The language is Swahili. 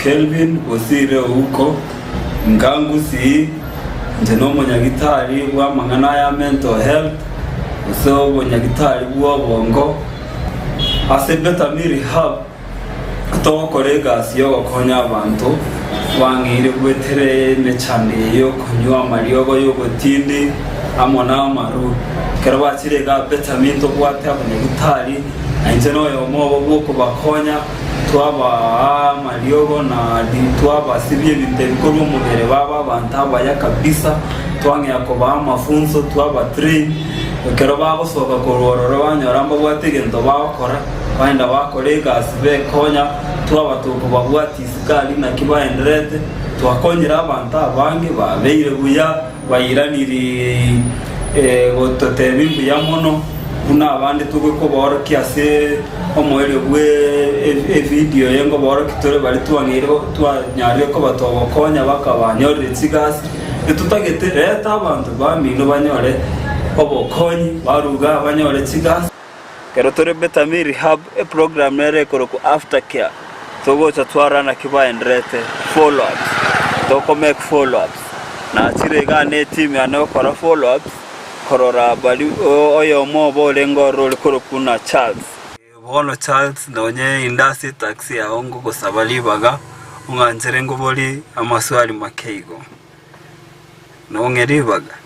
Kelvin Osire huko Ngangu si njeno munyagitari wa mangana ya mental health so munyagitari wa bongo ase Betami Rehab to korega siyo konya abantu wangire gwetere mechane yo kunywa mariogo yo gotindi amona maru kerwa kirega Betami to kwata munyagitari njeno yo mobo boko bakonya twaba mariogo na twaba sibye bitebikoro mubere baba bantaba ya kabisa twange yakoba mafunzo twaba 3 kero babo soka kororo banyoramba bwategento bakora baenda bakorega asibe konya twaba tukuba bwatisikali na kibaenderete twakonyera abanta abange babeire buya bayiraniri gototebimbu ya mono kuna abandi tuko boro kiase omwere bwe video yengo boro kitore bari twangiro twanyarire ko batobokonya bakabanyorere tsigasi etutagete leta abantu bamino banyore obokonyi baruga abanyore tsigasi kero tore Betami Rehab program nere koroko aftercare togocha twarana kibaendrete follow ups toko make follow ups na chirega ne team yanokora follow ups korora bali oyo mobo lengo role korokuna Charles bono Charles ndonye industry taxi ya ongo gosabali baga unganzere ngo boli amaswali makeigo no ngeri baga